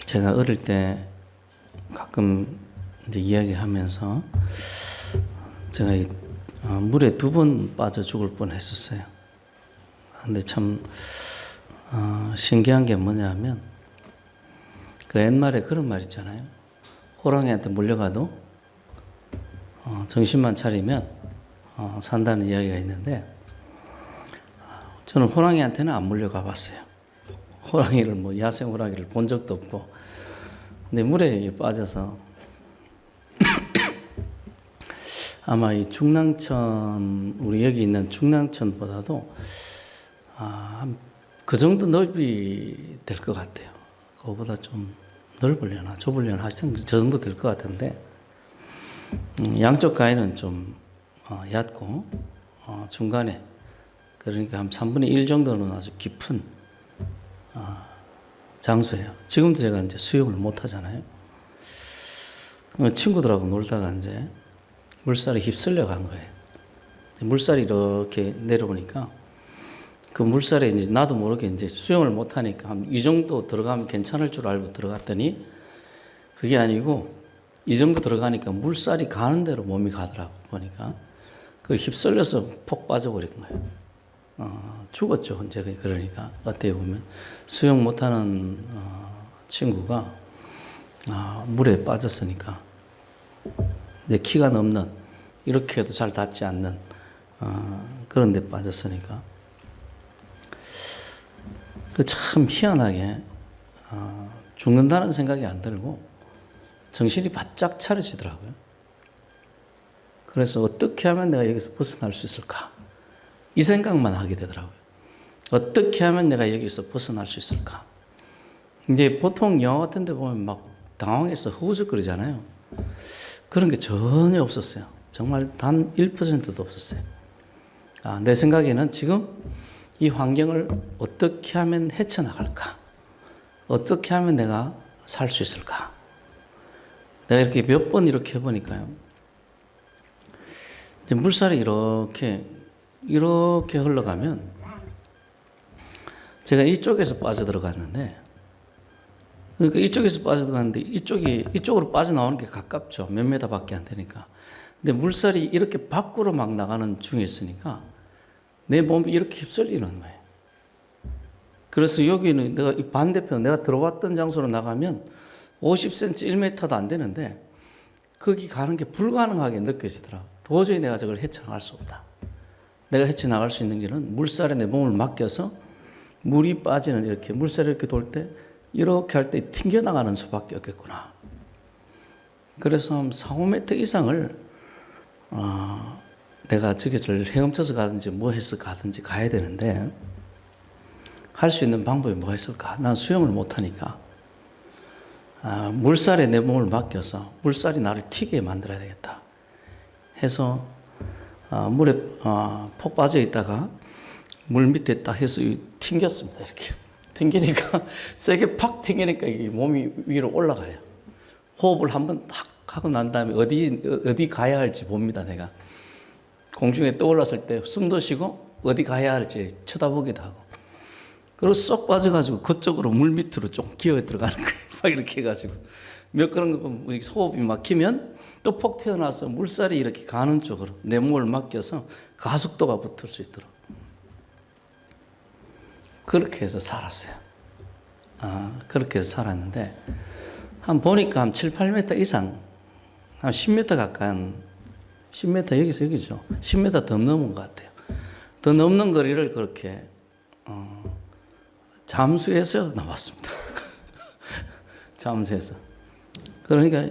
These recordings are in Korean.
제가 어릴 때 가끔 이제 이야기하면서 제가 물에 2번 빠져 죽을 뻔했었어요. 근데 참 신기한 게 뭐냐면 그 옛말에 그런 말 있잖아요. 호랑이한테 물려가도 정신만 차리면 산다는 이야기가 있는데 저는 호랑이한테는 안 물려가 봤어요. 호랑이를 야생 호랑이를 본 적도 없고 근데 물에 빠져서 아마 이 중랑천 우리 여기 있는 중랑천보다도 그 정도 넓이 될 것 같아요. 그거보다 좀 넓으려나 좁으려나 하여튼 저 정도 될 것 같은데 양쪽 가에는 좀 얕고 중간에 그러니까 한 3분의 1 정도는 아주 깊은 장소예요. 지금도 제가 이제 수영을 못 하잖아요. 친구들하고 놀다가 이제 물살에 휩쓸려 간 거예요. 물살이 이렇게 내려오니까 그 물살에 이제 나도 모르게 이제 수영을 못 하니까 한 이 정도 들어가면 괜찮을 줄 알고 들어갔더니 그게 아니고 이 정도 들어가니까 물살이 가는 대로 몸이 가더라고 보니까 그 휩쓸려서 폭 빠져버린 거예요. 죽었죠. 이제 그러니까 어떻게 보면 수영 못하는 친구가 물에 빠졌으니까 내 키가 넘는 이렇게 해도 잘 닿지 않는 그런 데 빠졌으니까 그 참 희한하게 죽는다는 생각이 안 들고 정신이 바짝 차려지더라고요. 그래서 어떻게 하면 내가 여기서 벗어날 수 있을까? 이 생각만 하게 되더라고요. 어떻게 하면 내가 여기서 벗어날 수 있을까? 이제 보통 영화 같은 데 보면 막 당황해서 허우적거리잖아요. 그런 게 전혀 없었어요. 정말 단 1%도 없었어요. 내 생각에는 지금 이 환경을 어떻게 하면 헤쳐나갈까? 어떻게 하면 내가 살 수 있을까? 내가 이렇게 몇 번 이렇게 해보니까요. 이제 물살이 이렇게 흘러가면 제가 이쪽에서 빠져들어갔는데 그러니까 이쪽에서 빠져들어갔는데 이쪽으로 빠져나오는 게 가깝죠. 몇 메다밖에 안 되니까. 근데 물살이 이렇게 밖으로 막 나가는 중에 있으니까 내 몸이 이렇게 휩쓸리는 거예요. 그래서 여기는 내가 이 반대편 내가 들어왔던 장소로 나가면 50cm, 1m도 안 되는데 거기 가는 게 불가능하게 느껴지더라. 도저히 내가 저걸 헤쳐나갈 수 없다. 내가 헤쳐나갈 수 있는 길은 물살에 내 몸을 맡겨서 물이 빠지는 이렇게 물살이 이렇게 돌 때 이렇게 할 때 튕겨나가는 수밖에 없겠구나. 그래서 한 4, 5m 이상을 내가 저기를 헤엄쳐서 가든지 뭐 해서 가든지 가야 되는데 할 수 있는 방법이 뭐가 있을까? 난 수영을 못하니까 물살에 내 몸을 맡겨서 물살이 나를 튀게 만들어야 되겠다 해서 물에 폭 빠져 있다가 물 밑에 딱 해서 튕겼습니다. 이렇게 튕기니까 세게 팍 튕기니까 이 몸이 위로 올라가요. 호흡을 한번 탁 하고 난 다음에 어디 가야 할지 봅니다. 내가 공중에 떠올랐을 때 숨도 쉬고 어디 가야 할지 쳐다보기도 하고 그리고 쏙 빠져가지고 그쪽으로 물 밑으로 좀 기어 들어가는 거예요. 막 이렇게 해가지고 몇 그런 거 호흡이 막히면 또 폭 튀어나와서 물살이 이렇게 가는 쪽으로 내 몸을 맡겨서 가속도가 붙을 수 있도록 그렇게 해서 살았어요. 그렇게 해서 살았는데 한 보니까 한 7, 8m 이상 한 10m 가까운 10m 여기서 여기죠. 10m 더 넘은 것 같아요. 더 넘는 거리를 그렇게 잠수해서 나왔습니다. 잠수해서. 그러니까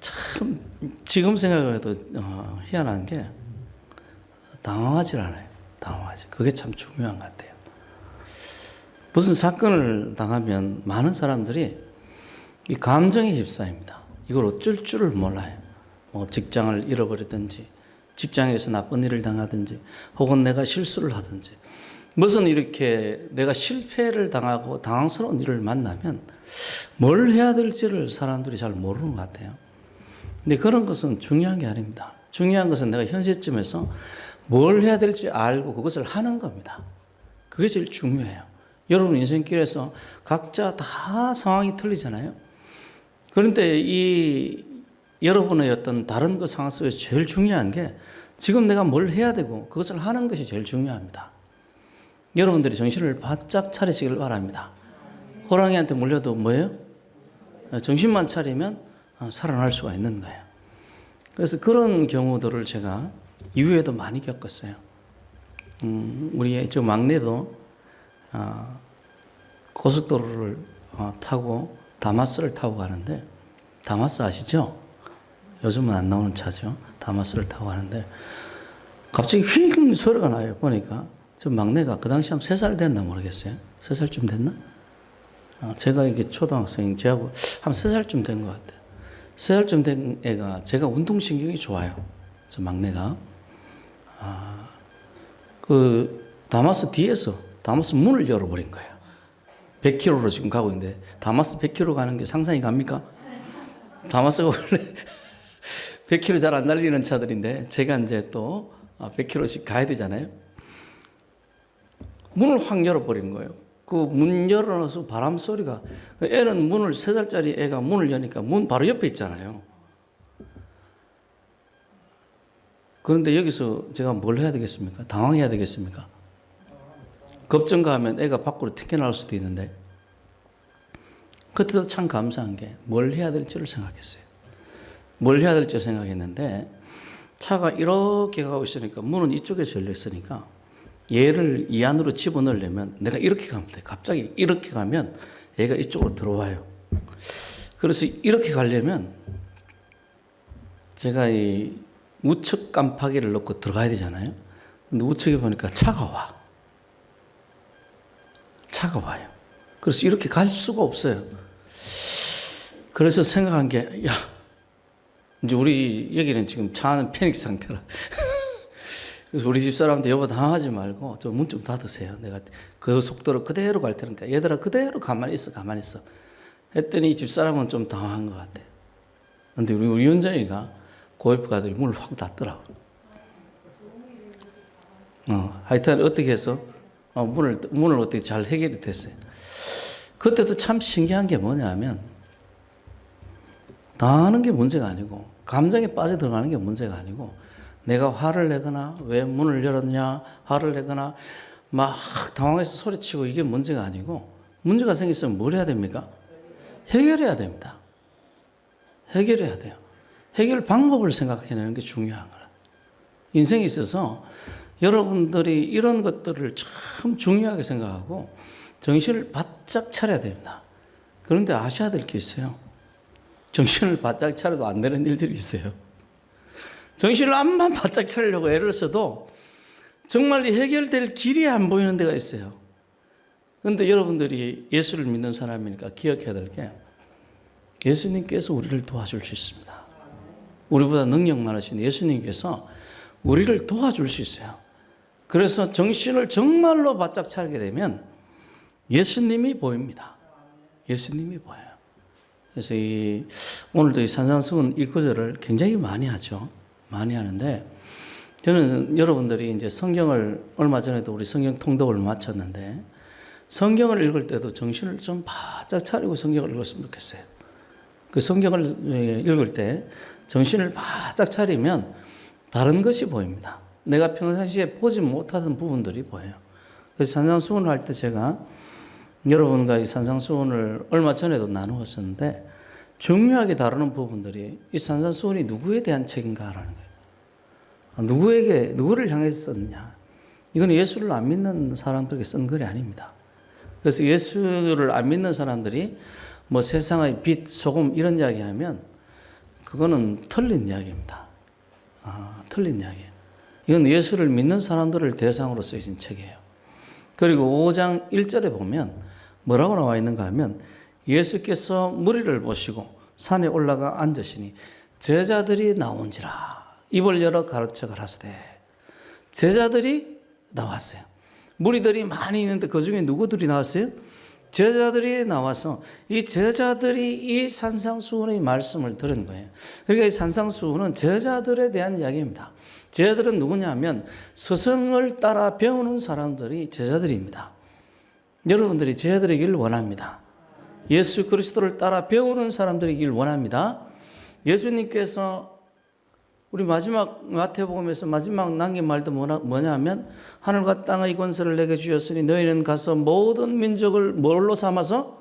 참 지금 생각해도 희한한 게 당황하지 않아요. 당황하지. 그게 참 중요한 것 같아요. 무슨 사건을 당하면 많은 사람들이 이 감정에 휩싸입니다. 이걸 어쩔 줄을 몰라요. 뭐 직장을 잃어버리든지 직장에서 나쁜 일을 당하든지 혹은 내가 실수를 하든지 무슨 이렇게 내가 실패를 당하고 당황스러운 일을 만나면 뭘 해야 될지를 사람들이 잘 모르는 것 같아요. 근데 그런 것은 중요한 게 아닙니다. 중요한 것은 내가 현 시점에서 뭘 해야 될지 알고 그것을 하는 겁니다. 그게 제일 중요해요. 여러분 인생길에서 각자 다 상황이 틀리잖아요. 그런데 이 여러분의 어떤 다른 그 상황 속에서 제일 중요한 게 지금 내가 뭘 해야 되고 그것을 하는 것이 제일 중요합니다. 여러분들이 정신을 바짝 차리시길 바랍니다. 호랑이한테 물려도 뭐예요? 정신만 차리면 살아날 수가 있는 거예요. 그래서 그런 경우들을 제가 이후에도 많이 겪었어요. 우리 저 막내도 고속도로를 타고 다마스를 타고 가는데, 다마스 아시죠? 요즘은 안 나오는 차죠. 다마스를 타고 가는데 갑자기 휘 소리가 나요. 보니까 저 막내가 그 당시 한 3살 됐나 모르겠어요. 3살쯤 됐나? 제가 이게 초등학생, 제하고 한 3살쯤 된 것 같아요. 3살쯤 된 애가, 제가 운동신경이 좋아요. 저 막내가. 그 다마스 뒤에서 다마스 문을 열어버린 거예요. 100km로 지금 가고 있는데, 다마스 100km 가는 게 상상이 갑니까? 다마스가 원래 100km 잘 안 달리는 차들인데, 제가 이제 또 100km씩 가야 되잖아요. 문을 확 열어버린 거예요. 그 문 열어놔서 바람 소리가, 애는 문을, 3살짜리 애가 문을 여니까 문 바로 옆에 있잖아요. 그런데 여기서 제가 뭘 해야 되겠습니까? 당황해야 되겠습니까? 급정거하면 애가 밖으로 튕겨나올 수도 있는데, 그때도 참 감사한 게 뭘 해야 될지를 생각했어요. 뭘 해야 될지 생각했는데, 차가 이렇게 가고 있으니까 문은 이쪽에서 열려 있으니까 얘를 이 안으로 집어넣으려면 내가 이렇게 가면 돼. 갑자기 이렇게 가면 얘가 이쪽으로 들어와요. 그래서 이렇게 가려면 제가 이 우측 깜빡이를 넣고 들어가야 되잖아요. 근데 우측에 보니까 차가 와. 차가 와요. 그래서 이렇게 갈 수가 없어요. 그래서 생각한 게, 야, 이제 우리 여기는 지금 차 안은 패닉 상태라. 그래서 우리 집사람한테 여보 당하지 말고 저 문 좀 닫으세요. 내가 그 속도로 그대로 갈 테니까 얘들아 그대로 가만히 있어, 가만히 있어. 했더니 집사람은 좀 당황한 것 같아요. 근데 우리 윤정이가 고이프 가더니 문을 확 닫더라고. 하여튼 어떻게 해서 문을 어떻게 잘 해결이 됐어요. 그때도 참 신기한 게 뭐냐면, 당하는 게 문제가 아니고, 감정에 빠져들어가는 게 문제가 아니고, 내가 화를 내거나 왜 문을 열었냐 화를 내거나 막 당황해서 소리치고 이게 문제가 아니고, 문제가 생겼으면 뭘 해야 됩니까? 해결해야 됩니다. 해결해야 돼요. 해결 방법을 생각해내는 게 중요한 거예요. 인생에 있어서 여러분들이 이런 것들을 참 중요하게 생각하고 정신을 바짝 차려야 됩니다. 그런데 아셔야 될 게 있어요. 정신을 바짝 차려도 안 되는 일들이 있어요. 정신을 암만 바짝 차리려고 애를 써도 정말 해결될 길이 안 보이는 데가 있어요. 그런데 여러분들이 예수를 믿는 사람이니까 기억해야 될 게, 예수님께서 우리를 도와줄 수 있습니다. 우리보다 능력 많으신 예수님께서 우리를 도와줄 수 있어요. 그래서 정신을 정말로 바짝 차리게 되면 예수님이 보입니다. 예수님이 보여요. 그래서 오늘도 이 산상수훈 1구절을 굉장히 많이 하죠. 많이 하는데, 저는 여러분들이 이제 성경을, 얼마 전에도 우리 성경 통독을 마쳤는데, 성경을 읽을 때도 정신을 좀 바짝 차리고 성경을 읽었으면 좋겠어요. 그 성경을 읽을 때 정신을 바짝 차리면 다른 것이 보입니다. 내가 평상시에 보지 못하던 부분들이 보여요. 그래서 산상수훈을 할 때 제가 여러분과 이 산상수훈을 얼마 전에도 나누었었는데, 중요하게 다루는 부분들이 이 산상수훈이 누구에 대한 책인가라는 거예요. 누구를 향해서 썼느냐. 이건 예수를 안 믿는 사람들에게 쓴 글이 아닙니다. 그래서 예수를 안 믿는 사람들이 뭐 세상의 빛, 소금 이런 이야기 하면 그거는 틀린 이야기입니다. 틀린 이야기예요. 이건 예수를 믿는 사람들을 대상으로 쓰여진 책이에요. 그리고 5장 1절에 보면 뭐라고 나와 있는가 하면, 예수께서 무리를 보시고 산에 올라가 앉으시니 제자들이 나온지라 입을 열어 가르쳐 가라사대. 제자들이 나왔어요. 무리들이 많이 있는데 그 중에 누구들이 나왔어요? 제자들이 나와서 이 제자들이 이 산상수훈의 말씀을 들은 거예요. 그러니까 이 산상수훈은 제자들에 대한 이야기입니다. 제자들은 누구냐면 스승을 따라 배우는 사람들이 제자들입니다. 여러분들이 제자들이길 원합니다. 예수 그리스도를 따라 배우는 사람들이길 원합니다. 예수님께서 우리 마지막 마태복음에서 마지막 남긴 말도 뭐냐 하면 하늘과 땅의 권세를 내게 주셨으니 너희는 가서 모든 민족을 뭘로 삼아서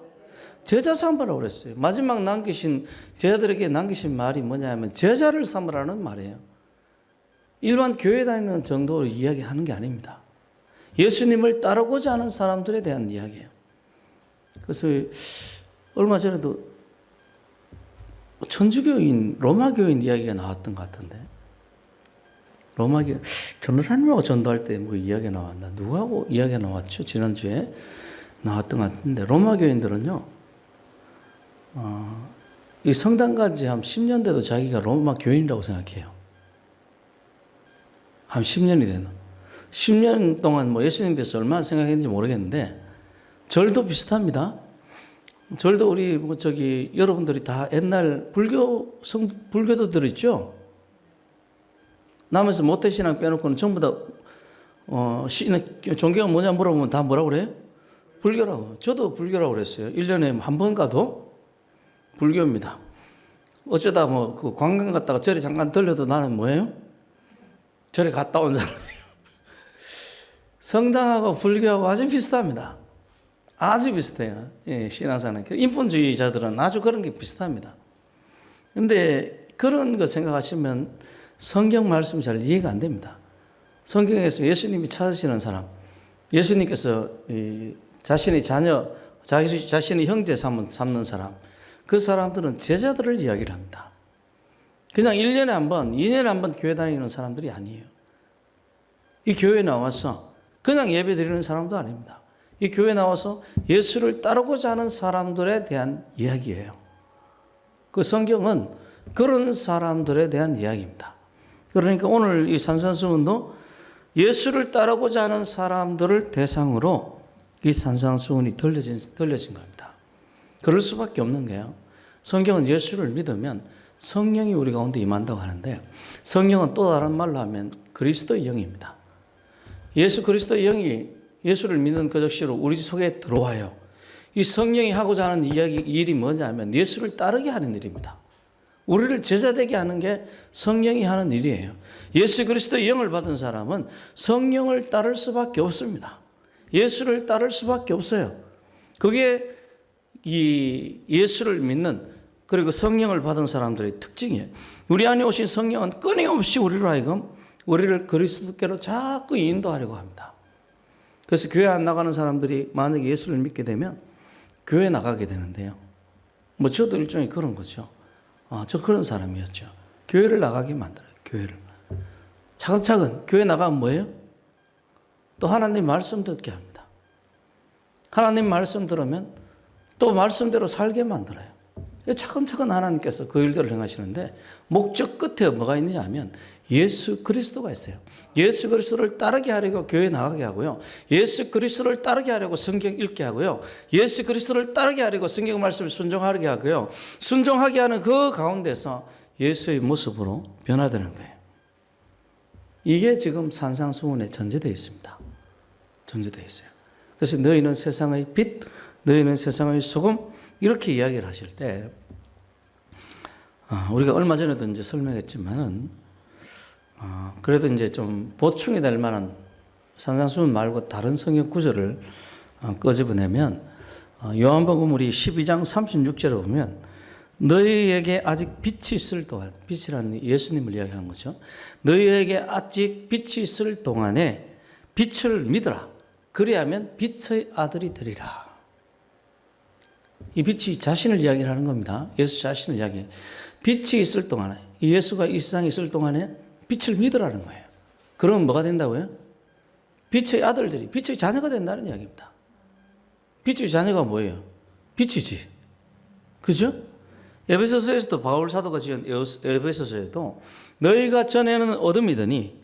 제자 삼으라고 그랬어요. 마지막 남기신 제자들에게 남기신 말이 뭐냐 하면 제자를 삼으라는 말이에요. 일반 교회 다니는 정도로 이야기하는 게 아닙니다. 예수님을 따르고자 하는 사람들에 대한 이야기예요. 그래서 얼마 전에도 천주교인, 로마교인 이야기가 나왔던 것 같은데, 로마교 전도사님하고 전도할 때 뭐 이야기가 나왔나? 누구하고 이야기가 나왔죠? 지난주에 나왔던 것 같은데, 로마교인들은요, 이 성당 간지 한 10년 돼도 자기가 로마 교인이라고 생각해요. 한 10년이 되는. 10년 동안 뭐 예수님께서 얼마나 생각했는지 모르겠는데, 절도 비슷합니다. 절도 우리 뭐 여러분들이 다 옛날 불교도들 있죠? 남에서 모태신앙 빼놓고는 전부 다, 종교가 뭐냐 물어보면 다 뭐라고 그래요? 불교라고. 저도 불교라고 그랬어요. 1년에 한 번 가도 불교입니다. 어쩌다 뭐 그 관광 갔다가 절에 잠깐 들려도 나는 뭐예요? 절에 갔다 온 사람이에요. 성당하고 불교하고 아주 비슷합니다. 아주 비슷해요. 예, 신앙사는. 인본주의자들은 아주 그런 게 비슷합니다. 근데 그런 거 생각하시면 성경 말씀 잘 이해가 안 됩니다. 성경에서 예수님이 찾으시는 사람, 예수님께서 자신의 자녀, 자신의 형제 삼는 사람, 그 사람들은 제자들을 이야기를 합니다. 그냥 1년에 한 번, 2년에 한 번 교회 다니는 사람들이 아니에요. 이 교회에 나와서 그냥 예배 드리는 사람도 아닙니다. 이 교회에 나와서 예수를 따르고자 하는 사람들에 대한 이야기예요. 그 성경은 그런 사람들에 대한 이야기입니다. 그러니까 오늘 이 산상수훈도 예수를 따르고자 하는 사람들을 대상으로 이 산상수훈이 들려진 겁니다. 그럴 수밖에 없는 게요. 성경은 예수를 믿으면 성령이 우리 가운데 임한다고 하는데, 성령은 또 다른 말로 하면 그리스도의 영입니다. 예수 그리스도의 영이 예수를 믿는 그 적시로 우리 속에 들어와요. 이 성령이 하고자 하는 일이 뭐냐면 예수를 따르게 하는 일입니다. 우리를 제자되게 하는 게 성령이 하는 일이에요. 예수 그리스도의 영을 받은 사람은 성령을 따를 수밖에 없습니다. 예수를 따를 수밖에 없어요. 그게 이 예수를 믿는, 그리고 성령을 받은 사람들의 특징이에요. 우리 안에 오신 성령은 끊임없이 우리를 그리스도께로 자꾸 인도하려고 합니다. 그래서 교회 안 나가는 사람들이 만약에 예수를 믿게 되면 교회 나가게 되는데요. 뭐 저도 일종의 그런 거죠. 저 그런 사람이었죠. 교회를 나가게 만들어요. 교회를. 차근차근 교회 나가면 뭐예요? 또 하나님 말씀 듣게 합니다. 하나님 말씀 들으면 또 말씀대로 살게 만들어요. 차근차근 하나님께서 그 일들을 행하시는데, 목적 끝에 뭐가 있느냐 면 예수 그리스도가 있어요. 예수 그리스도를 따르게 하려고 교회 나가게 하고요. 예수 그리스도를 따르게 하려고 성경 읽게 하고요. 예수 그리스도를 따르게 하려고 성경 말씀을 순종하게 하고요. 순종하게 하는 그 가운데서 예수의 모습으로 변화되는 거예요. 이게 지금 산상수훈에 전제되어 있습니다. 전제되어 있어요. 그래서 너희는 세상의 빛, 너희는 세상의 소금, 이렇게 이야기를 하실 때, 우리가 얼마 전에도 이제 설명했지만은, 그래도 이제 좀 보충이 될 만한 산상수훈 말고 다른 성경 구절을 끄집어내면, 요한복음 우리 12장 36절에 보면, 너희에게 아직 빛이 있을 동안, 빛이라는 예수님을 이야기한 거죠. 너희에게 아직 빛이 있을 동안에 빛을 믿으라. 그리하면 빛의 아들이 되리라. 이 빛이 자신을 이야기하는 겁니다. 예수 자신을 이야기해요. 빛이 있을 동안에, 예수가 이 세상에 있을 동안에 빛을 믿으라는 거예요. 그러면 뭐가 된다고요? 빛의 아들들이, 빛의 자녀가 된다는 이야기입니다. 빛의 자녀가 뭐예요? 빛이지. 그죠? 에베소서에서도 바울 사도가 지은 에베소서에도 너희가 전에는 어둠이더니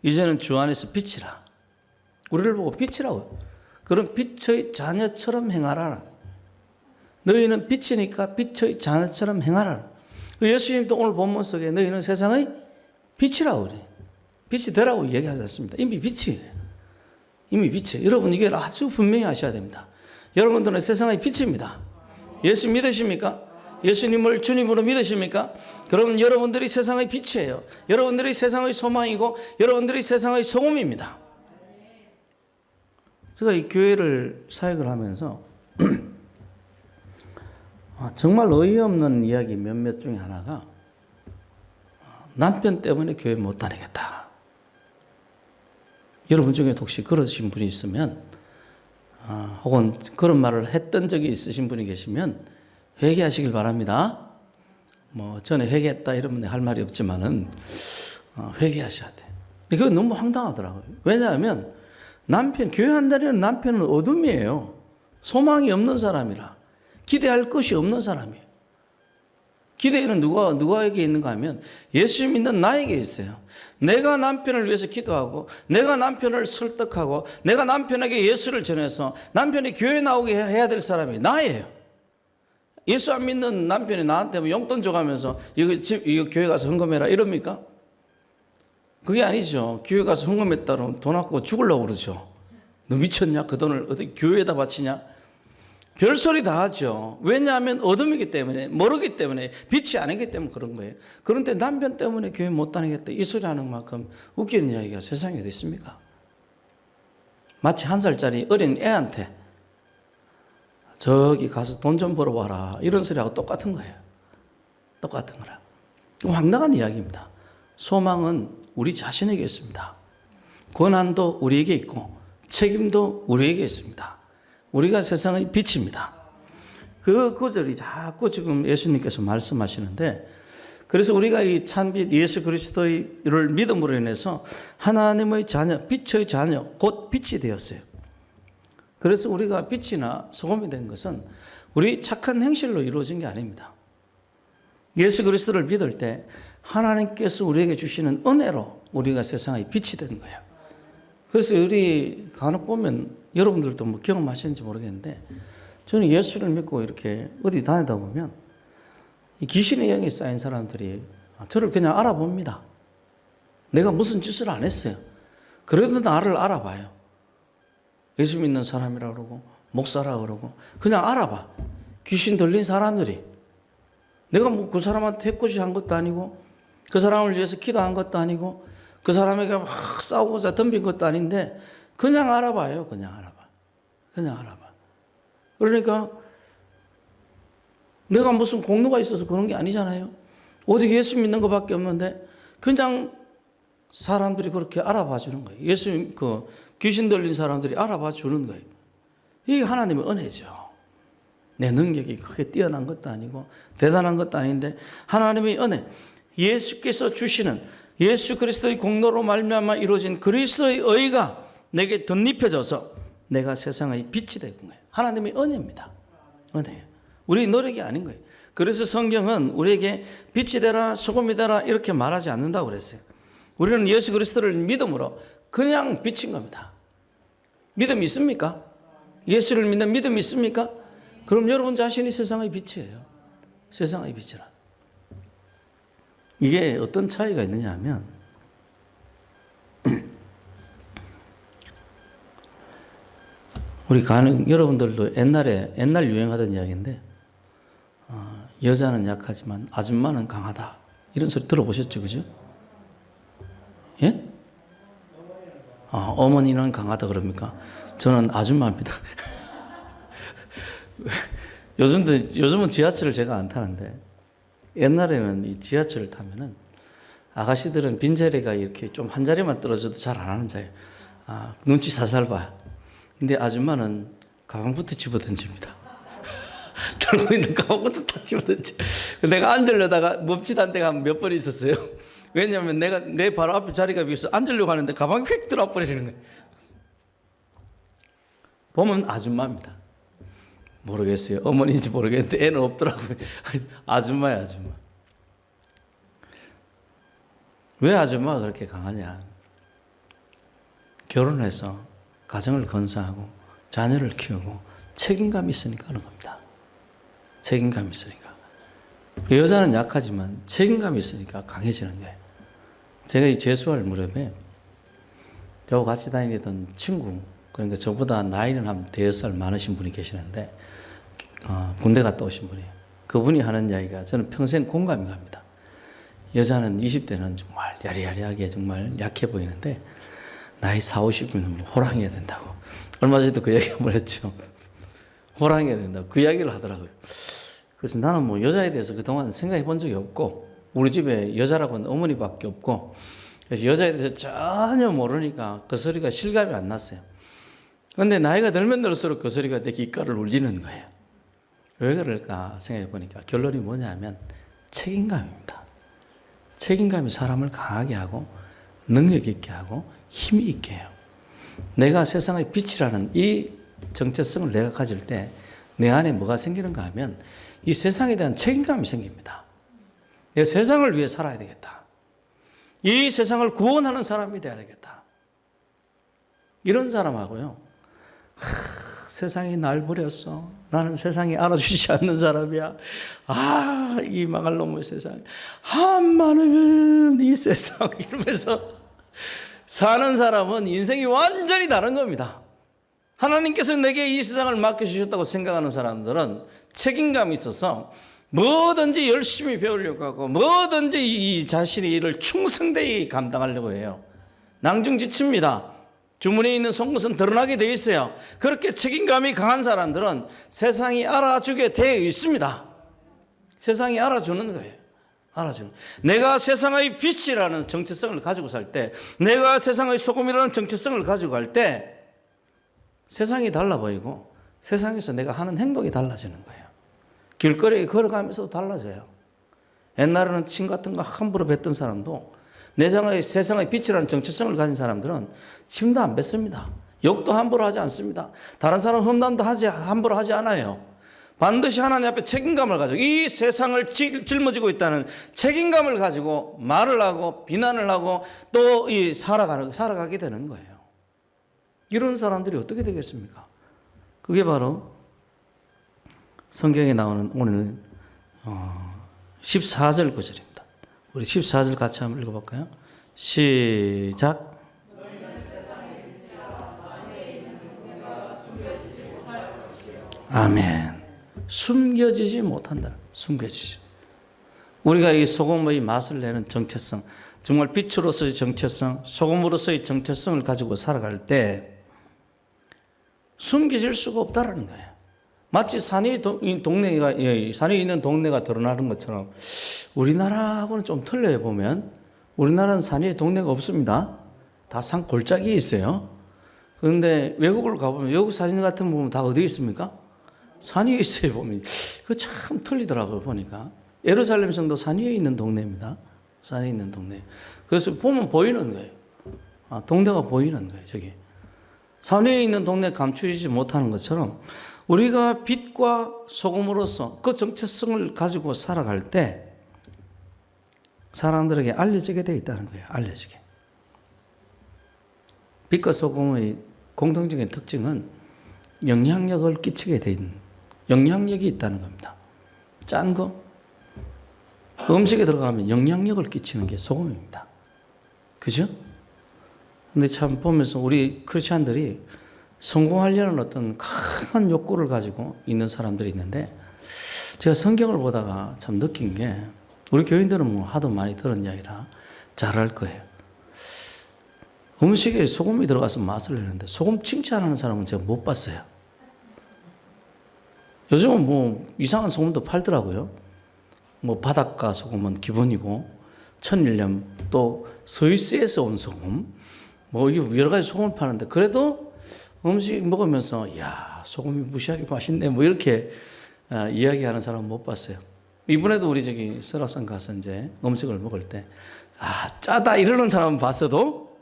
이제는 주 안에서 빛이라. 우리를 보고 빛이라고. 그런 빛의 자녀처럼 행하라. 너희는 빛이니까 빛의 자녀처럼 행하라. 예수님도 오늘 본문 속에 너희는 세상의 빛이라고 그래. 빛이 되라고 얘기하지 않습니다. 이미 빛이에요. 이미 빛이에요. 여러분 이게 아주 분명히 아셔야 됩니다. 여러분들은 세상의 빛입니다. 예수 믿으십니까? 예수님을 주님으로 믿으십니까? 그러면 여러분들이 세상의 빛이에요. 여러분들이 세상의 소망이고 여러분들이 세상의 소금입니다. 제가 이 교회를 사역을 하면서 정말 어이없는 이야기 몇몇 중에 하나가 남편 때문에 교회 못 다니겠다. 여러분 중에 혹시 그러신 분이 있으면 혹은 그런 말을 했던 적이 있으신 분이 계시면 회개하시길 바랍니다. 뭐 전에 회개했다 이러면 할 말이 없지만은 회개하셔야 돼. 그거 너무 황당하더라고요. 왜냐하면 교회 안 다니는 남편은 어둠이에요. 소망이 없는 사람이라. 기대할 것이 없는 사람이에요. 기대는 누구에게 있는가 하면 예수 믿는 나에게 있어요. 내가 남편을 위해서 기도하고 내가 남편을 설득하고 내가 남편에게 예수를 전해서 남편이 교회 나오게 해야 될 사람이 나예요. 예수 안 믿는 남편이 나한테 뭐 용돈 줘가면서 이거 교회 가서 헌금해라 이럽니까? 그게 아니죠. 교회 가서 헌금했다고 돈 아끼고 죽으려고 그러죠. 너 미쳤냐? 그 돈을 어디 교회에다 바치냐? 별소리 다 하죠. 왜냐하면 어둠이기 때문에, 모르기 때문에, 빛이 아니기 때문에 그런 거예요. 그런데 남편 때문에 교회 못 다니겠다 이 소리 하는 만큼 웃기는 이야기가 세상에 어디 있습니까? 마치 1살짜리 어린 애한테 저기 가서 돈 좀 벌어와라 이런 소리하고 똑같은 거예요. 똑같은 거라. 황당한 이야기입니다. 소망은 우리 자신에게 있습니다. 권한도 우리에게 있고 책임도 우리에게 있습니다. 우리가 세상의 빛입니다. 그 구절이 자꾸 지금 예수님께서 말씀하시는데, 그래서 우리가 이 참빛 예수 그리스도를 믿음으로 인해서 하나님의 자녀, 빛의 자녀, 곧 빛이 되었어요. 그래서 우리가 빛이나 소금이 된 것은 우리 착한 행실로 이루어진 게 아닙니다. 예수 그리스도를 믿을 때 하나님께서 우리에게 주시는 은혜로 우리가 세상의 빛이 된 거예요. 그래서 우리 간혹 보면 여러분들도 뭐 경험하시는지 모르겠는데 저는 예수를 믿고 이렇게 어디 다니다 보면 이 귀신의 영이 쌓인 사람들이 저를 그냥 알아봅니다. 내가 무슨 짓을 안 했어요. 그래도 나를 알아봐요. 예수 믿는 사람이라 그러고 목사라 그러고 그냥 알아봐. 귀신 들린 사람들이 내가 뭐 그 사람한테 해코지 한 것도 아니고 그 사람을 위해서 기도한 것도 아니고 그 사람에게 막 싸우고자 덤빈 것도 아닌데 그냥 알아봐요. 그냥 알아봐. 그러니까 내가 무슨 공로가 있어서 그런 게 아니잖아요. 오직 예수 믿는 것밖에 없는데 그냥 사람들이 그렇게 알아봐 주는 거예요. 귀신 들린 사람들이 알아봐 주는 거예요. 이게 하나님의 은혜죠. 내 능력이 크게 뛰어난 것도 아니고 대단한 것도 아닌데 하나님의 은혜, 예수께서 주시는 예수 그리스도의 공로로 말미암아 이루어진 그리스도의 의가 내게 덧입혀져서 내가 세상의 빛이 된 거예요. 하나님의 은혜입니다. 은혜예요. 우리 노력이 아닌 거예요. 그래서 성경은 우리에게 빛이 되라 소금이 되라 이렇게 말하지 않는다고 그랬어요. 우리는 예수 그리스도를 믿음으로 그냥 빛인 겁니다. 믿음이 있습니까? 예수를 믿는 믿음이 있습니까? 그럼 여러분 자신이 세상의 빛이에요. 세상의 빛이라. 이게 어떤 차이가 있느냐 하면 우리 여러분들도 옛날 유행하던 이야기인데 여자는 약하지만 아줌마는 강하다 이런 소리 들어보셨죠, 그죠? 예? 어머니는 강하다 그럽니까? 저는 아줌마입니다. 요즘은 지하철을 제가 안 타는데 옛날에는 이 지하철을 타면은 아가씨들은 빈자리가 이렇게 좀 한 자리만 떨어져도 잘 안 하는 자예요. 눈치 살살 봐요. 근데 아줌마는 가방부터 집어 던집니다. 들고 있는 가방부터 탁 집어 던져. 내가 앉으려다가 멈칫한 데가 몇 번 있었어요. 왜냐하면 내 바로 앞에 자리가 비어서 앉으려고 하는데 가방이 휙 들어와 버리는 거예요. 보면 아줌마입니다. 모르겠어요. 어머니인지 모르겠는데 애는 없더라고요. 아줌마야, 아줌마. 왜 아줌마가 그렇게 강하냐? 결혼해서 가정을 건사하고 자녀를 키우고 책임감이 있으니까 그런 겁니다. 책임감이 있으니까. 여자는 약하지만 책임감이 있으니까 강해지는 거예요. 제가 이 재수할 무렵에 저하고 같이 다니던 친구, 그러니까 저보다 나이는 한 5살 많으신 분이 계시는데 군대 갔다 오신 분이에요. 그분이 하는 이야기가 저는 평생 공감이 갑니다. 여자는 20대는 정말 야리야리하게 정말 약해 보이는데 나이 40, 50이면 호랑이가 된다고. 얼마 전에도 그 얘기 한번 했죠. 호랑이가 된다고 그 이야기를 하더라고요. 그래서 나는 뭐 여자에 대해서 그동안 생각해 본 적이 없고 우리 집에 여자라고는 어머니밖에 없고 그래서 여자에 대해서 전혀 모르니까 그 소리가 실감이 안 났어요. 그런데 나이가 들면 들수록 그 소리가 내 귓가를 울리는 거예요. 왜 그럴까 생각해 보니까 결론이 뭐냐면 책임감입니다. 책임감이 사람을 강하게 하고 능력 있게 하고 힘이 있게 해요. 내가 세상의 빛이라는 이 정체성을 내가 가질 때 내 안에 뭐가 생기는가 하면 이 세상에 대한 책임감이 생깁니다. 내가 세상을 위해 살아야 되겠다. 이 세상을 구원하는 사람이 돼야 되겠다. 이런 사람하고요. 세상이 날 버렸어. 나는 세상이 알아주지 않는 사람이야. 이 망할 놈의 세상. 한마는 이 세상 이러면서 사는 사람은 인생이 완전히 다른 겁니다. 하나님께서 내게 이 세상을 맡겨주셨다고 생각하는 사람들은 책임감이 있어서 뭐든지 열심히 배우려고 하고 뭐든지 이 자신의 일을 충성되이 감당하려고 해요. 낭중지칩니다. 주문에 있는 속것은 드러나게 되어 있어요. 그렇게 책임감이 강한 사람들은 세상이 알아주게 되어 있습니다. 세상이 알아주는 거예요. 알아주는. 내가 세상의 빛이라는 정체성을 가지고 살 때, 내가 세상의 소금이라는 정체성을 가지고 갈 때 세상이 달라 보이고 세상에서 내가 하는 행동이 달라지는 거예요. 길거리에 걸어가면서도 달라져요. 옛날에는 침 같은 거 함부로 뱉던 사람도 세상의 빛이라는 정체성을 가진 사람들은 침도 안 뱉습니다. 욕도 함부로 하지 않습니다. 다른 사람 험담도 함부로 하지 않아요. 반드시 하나님 앞에 책임감을 가지고 이 세상을 짊어지고 있다는 책임감을 가지고 말을 하고 비난을 하고 또 살아가게 되는 거예요. 이런 사람들이 어떻게 되겠습니까? 그게 바로 성경에 나오는 오늘 14절 구절입니다. 우리 14절 같이 한번 읽어볼까요? 시작. 아멘. 숨겨지지 못한다. 숨겨지지. 우리가 이 소금의 맛을 내는 정체성, 정말 빛으로서의 정체성, 소금으로서의 정체성을 가지고 살아갈 때 숨겨질 수가 없다라는 거예요. 마치 산에 있는 동네가 드러나는 것처럼 우리나라하고는 좀 틀려요. 보면 우리나라는 산에 동네가 없습니다. 다 산 골짜기에 있어요. 그런데 외국을 가보면 외국 사진 같은 거 보면 다 어디에 있습니까? 산 위에 있어요. 보면 그거 참 틀리더라고요. 보니까 예루살렘 성도 산 위에 있는 동네입니다. 산에 있는 동네. 그래서 보면 보이는 거예요. 동네가 보이는 거예요. 저기 산 위에 있는 동네 감추지 못하는 것처럼 우리가 빛과 소금으로서 그 정체성을 가지고 살아갈 때 사람들에게 알려지게 되어 있다는 거예요. 알려지게. 빛과 소금의 공통적인 특징은 영향력을 끼치게 돼 있는, 영향력이 있다는 겁니다. 짠 거, 음식에 들어가면 영향력을 끼치는 게 소금입니다. 그죠? 근데 참 보면서 우리 크리스찬들이 성공하려는 어떤 큰 욕구를 가지고 있는 사람들이 있는데 제가 성경을 보다가 참 느낀 게 우리 교인들은 뭐 하도 많이 들은 이야기라 잘 알 거예요. 음식에 소금이 들어가서 맛을 내는데 소금 칭찬하는 사람은 제가 못 봤어요. 요즘은 뭐 이상한 소금도 팔더라고요. 뭐 바닷가 소금은 기본이고 천일염 또 스위스에서 온 소금 뭐 여러 가지 소금을 파는데 그래도 음식 먹으면서 야 소금이 무시하게 맛있네 뭐 이렇게 이야기하는 사람은 못 봤어요. 이번에도 우리 저기 설악산 가서 이제 음식을 먹을 때 짜다 이러는 사람은 봤어도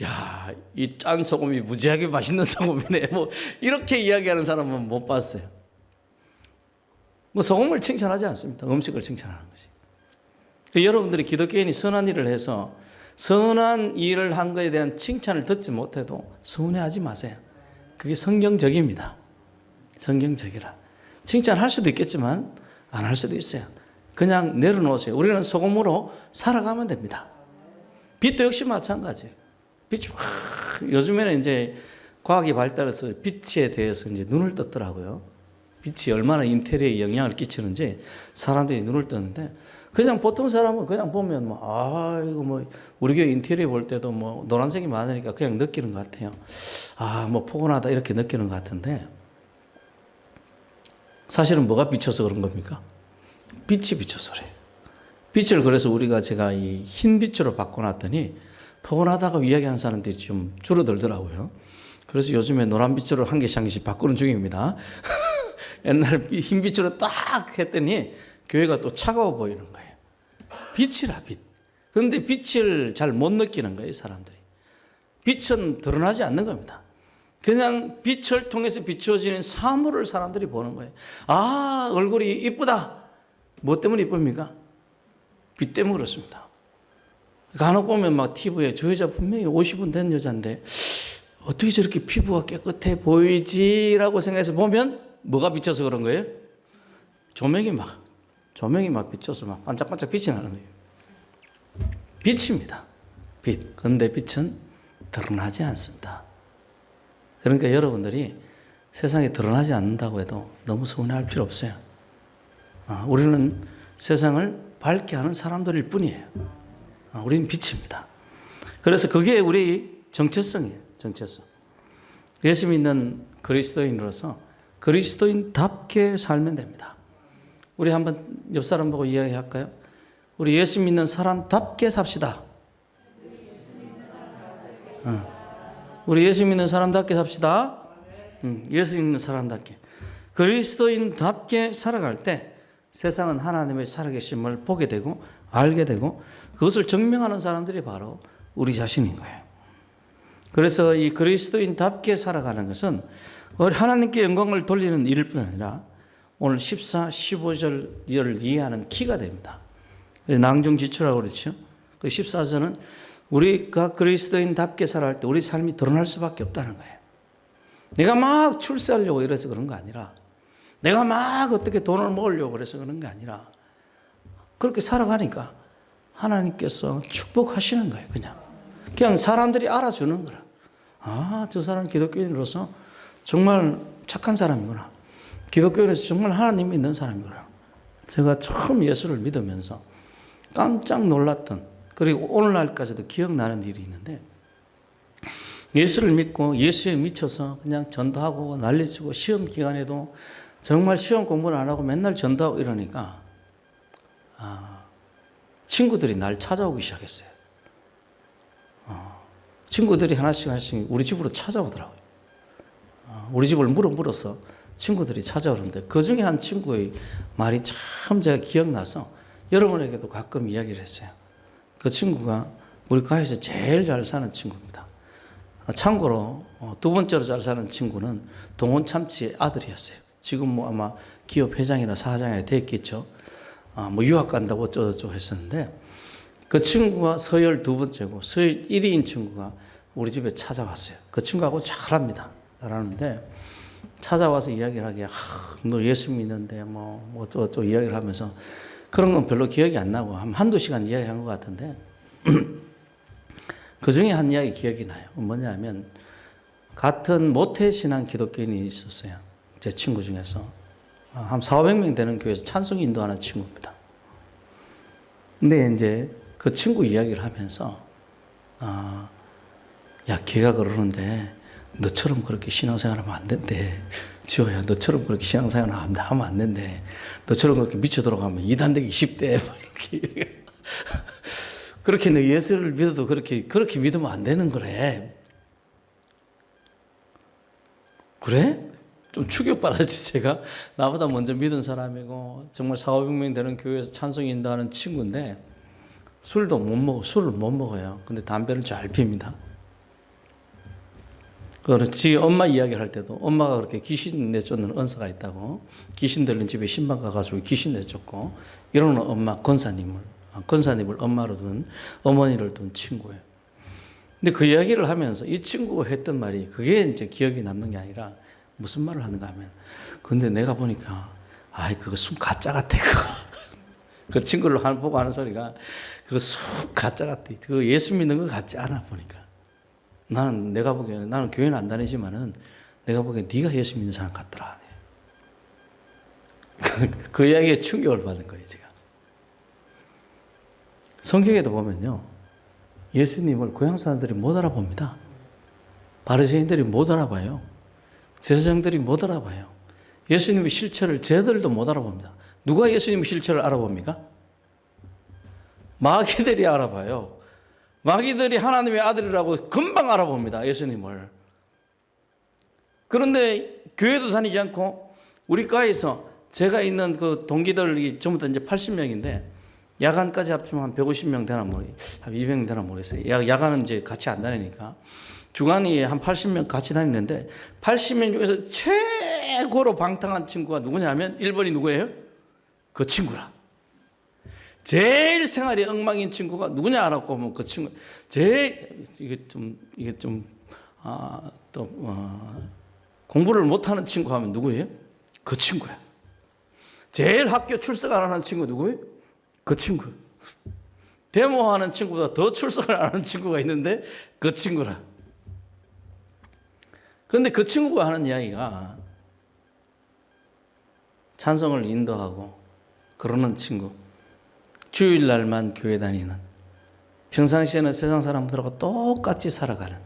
야 이 짠 소금이 무지하게 맛있는 소금이네 뭐 이렇게 이야기하는 사람은 못 봤어요. 뭐 소금을 칭찬하지 않습니다. 음식을 칭찬하는 거지. 여러분들이 기독교인이 선한 일을 해서 선한 일을 한 것에 대한 칭찬을 듣지 못해도 서운해하지 마세요. 그게 성경적입니다. 성경적이라. 칭찬할 수도 있겠지만 안 할 수도 있어요. 그냥 내려놓으세요. 우리는 소금으로 살아가면 됩니다. 빛도 역시 마찬가지예요. 빛이 요즘에는 이제 과학이 발달해서 빛에 대해서 이제 눈을 떴더라고요. 빛이 얼마나 인테리어에 영향을 끼치는지 사람들이 눈을 뜨는데, 그냥 보통 사람은 그냥 보면 이거 우리 교회 인테리어 볼 때도 노란색이 많으니까 그냥 느끼는 것 같아요. 포근하다 이렇게 느끼는 것 같은데, 사실은 뭐가 비쳐서 그런 겁니까? 빛이 비쳐서 그래요. 빛을 그래서 제가 이 흰 빛으로 바꿔놨더니 포근하다고 이야기하는 사람들이 좀 줄어들더라고요. 그래서 요즘에 노란 빛으로 한 개씩 바꾸는 중입니다. 옛날 흰 빛으로 딱 했더니 교회가 또 차가워 보이는 거예요. 빛이라, 빛. 그런데 빛을 잘 못 느끼는 거예요, 사람들이. 빛은 드러나지 않는 겁니다. 그냥 빛을 통해서 비추어지는 사물을 사람들이 보는 거예요. 얼굴이 이쁘다. 뭐 때문에 이쁩니까? 빛 때문에 그렇습니다. 간혹 보면 TV에 저 여자 분명히 50은 된 여자인데 어떻게 저렇게 피부가 깨끗해 보이지라고 생각해서 보면 뭐가 비쳐서 그런 거예요? 조명이 비쳐서 반짝반짝 빛이 나는 거예요. 빛입니다. 빛. 그런데 빛은 드러나지 않습니다. 그러니까 여러분들이 세상에 드러나지 않는다고 해도 너무 서운해할 필요 없어요. 우리는 세상을 밝게 하는 사람들일 뿐이에요. 우리는 빛입니다. 그래서 그게 우리 정체성이에요. 정체성. 예수 믿는 그리스도인으로서 그리스도인답게 살면 됩니다. 우리 한번 옆 사람 보고 이야기할까요? 우리 예수 믿는 사람답게 삽시다. 우리 예수 믿는 사람답게 삽시다. 예수 믿는 사람답게. 그리스도인답게 살아갈 때 세상은 하나님의 살아계심을 보게 되고 알게 되고 그것을 증명하는 사람들이 바로 우리 자신인 거예요. 그래서 이 그리스도인답게 살아가는 것은 하나님께 영광을 돌리는 일일 뿐 아니라 오늘 14, 15절을 이해하는 키가 됩니다. 낭중지추라고 그렇죠. 그 14절은 우리가 그리스도인답게 살아갈 때 우리 삶이 드러날 수밖에 없다는 거예요. 내가 막 출세하려고 이래서 그런 거 아니라, 내가 막 어떻게 돈을 모으려고 그래서 그런 게 아니라, 그렇게 살아가니까 하나님께서 축복하시는 거예요. 그냥 사람들이 알아주는 거라. 저 사람 기독교인으로서 정말 착한 사람이구나. 기독교인으로서 정말 하나님 믿는 사람이구나. 제가 처음 예수를 믿으면서 깜짝 놀랐던, 그리고 오늘날까지도 기억나는 일이 있는데, 예수를 믿고 예수에 미쳐서 그냥 전도하고 난리치고 시험 기간에도 정말 시험 공부를 안 하고 맨날 전도하고 이러니까 친구들이 날 찾아오기 시작했어요. 친구들이 하나씩 우리 집으로 찾아오더라고요. 우리 집을 물어서 친구들이 찾아오는데 그 중에 한 친구의 말이 참 제가 기억나서 여러분에게도 가끔 이야기를 했어요. 그 친구가 우리 가에서 제일 잘 사는 친구입니다. 참고로 두 번째로 잘 사는 친구는 동원 참치의 아들이었어요. 지금 아마 기업 회장이나 사장이나 됐겠죠. 유학 간다고 어쩌고저쩌고 했었는데, 그 친구가 서열 두 번째고 서열 1위인 친구가 우리 집에 찾아왔어요. 그 친구하고 잘합니다. 잘하는데 찾아와서 이야기를 하기에 너 예수 믿는데 어쩌고저쩌고 이야기를 하면서 그런 건 별로 기억이 안 나고 한두 시간 이야기한 것 같은데 그 중에 한 이야기 기억이 나요. 뭐냐면 같은 모태신앙 기독교인이 있었어요. 제 친구 중에서 한 400명 되는 교회에서 찬송 인도하는 친구입니다. 근데 이제 그 친구 이야기를 하면서 걔가 그러는데 너처럼 그렇게 신앙생활하면 안 된대. 지호야, 너처럼 그렇게 신앙생활하면 안 된대. 너처럼 그렇게 미쳐 들어가면 이단되기 쉽대. 이렇게 그렇게 너 예수를 믿어도 그렇게 믿으면 안 되는 거래. 그래? 좀 충격받았지. 제가 나보다 먼저 믿은 사람이고 정말 400~500명 되는 교회에서 찬송 인도하는 친구인데 술을 못 먹어요. 근데 담배를 잘 핍니다. 그렇지. 엄마 이야기를 할 때도 엄마가 그렇게 귀신 내쫓는 은사가 있다고, 귀신 들린 집에 신방 가가지고 귀신 내쫓고 이러는 엄마 권사님을 엄마로 둔, 어머니를 둔 친구예요. 근데 그 이야기를 하면서 이 친구가 했던 말이 그게 이제 기억이 남는 게 아니라 무슨 말을 하는가 하면, 근데 내가 보니까 그거 숨 가짜 같아. 그 친구를 보고 하는 소리가 그거 숨 가짜 같아. 그거 예수 믿는 거 같지 않아 보니까. 나는 교회는 안 다니지만은 내가 보기엔 네가 예수 믿는 사람 같더라. 그 이야기에 충격을 받은 거예요, 제가. 성경에도 보면요, 예수님을 고향 사람들이 못 알아봅니다. 바리새인들이 못 알아봐요. 제사장들이 못 알아봐요. 예수님의 실체를 쟤들도 못 알아봅니다. 누가 예수님의 실체를 알아봅니까? 마귀들이 알아봐요. 마귀들이 하나님의 아들이라고 금방 알아봅니다, 예수님을. 그런데 교회도 다니지 않고 우리 과에서 제가 있는 그 동기들이 전부 다 이제 80명인데 야간까지 합치면 한 150명 되나 모르겠어요. 한 200명 되나 모르겠어요. 야간은 이제 같이 안 다니니까. 주간이 한 80명 같이 다니는데 80명 중에서 최고로 방탕한 친구가 누구냐면 1번이 누구예요? 그 친구라. 제일 생활이 엉망인 친구가 누구냐 알았고 하면 그 친구. 공부를 못하는 친구 하면 누구예요? 그 친구야. 제일 학교 출석 안 하는 친구 누구예요? 그 친구. 데모하는 친구보다 더 출석을 안 하는 친구가 있는데 그 친구라. 그런데 그 친구가 하는 이야기가 찬송을 인도하고 그러는 친구, 주일날만 교회 다니는, 평상시에는 세상 사람들하고 똑같이 살아가는,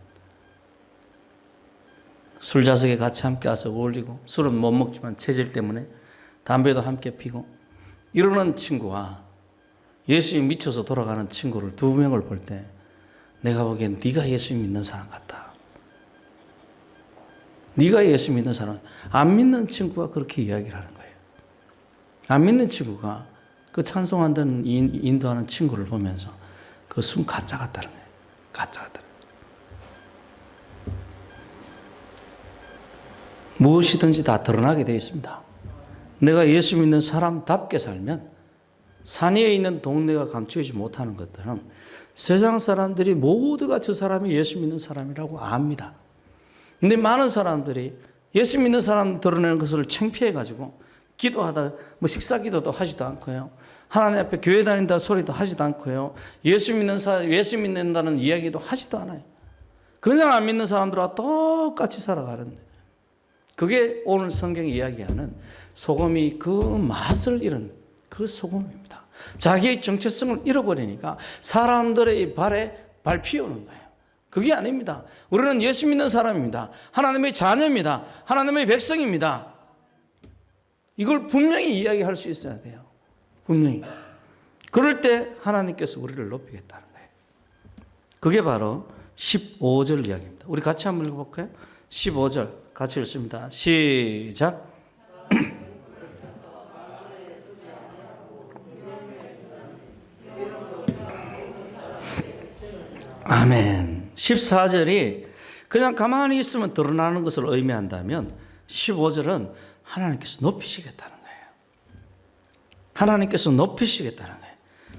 술자석에 같이 함께 와서 어울리고, 술은 못 먹지만 체질 때문에 담배도 함께 피고 이러는 친구와 예수님 미쳐서 돌아가는 친구를 두 명을 볼 때 내가 보기엔 네가 예수 믿는 사람 같다. 네가 예수 믿는 사람. 안 믿는 친구가 그렇게 이야기를 하는 거예요. 안 믿는 친구가 그 찬송하는 인도하는 친구를 보면서 그 숨 가짜 같다는 거예요. 가짜 같다. 무엇이든지 다 드러나게 되어 있습니다. 내가 예수 믿는 사람답게 살면 산 위에 있는 동네가 감추지 못하는 것들은 세상 사람들이 모두가 저 사람이 예수 믿는 사람이라고 압니다. 근데 많은 사람들이 예수 믿는 사람 드러내는 것을 창피해가지고 기도하다 식사 기도도 하지도 않고요. 하나님 앞에 교회 다닌다 소리도 하지도 않고요. 예수 믿는다는 이야기도 하지도 않아요. 그냥 안 믿는 사람들과 똑같이 살아가는데 그게 오늘 성경이 이야기하는 소금이 그 맛을 잃은 그 소금입니다. 자기의 정체성을 잃어버리니까 사람들의 발에 발 피우는 거예요. 그게 아닙니다. 우리는 예수 믿는 사람입니다. 하나님의 자녀입니다. 하나님의 백성입니다. 이걸 분명히 이야기할 수 있어야 돼요. 분명히. 그럴 때 하나님께서 우리를 높이겠다는 거예요. 그게 바로 15절 이야기입니다. 우리 같이 한번 읽어볼까요? 15절 같이 읽습니다. 시작. 아멘. 14절이 그냥 가만히 있으면 드러나는 것을 의미한다면 15절은 하나님께서 높이시겠다는 거예요. 하나님께서 높이시겠다는 거예요.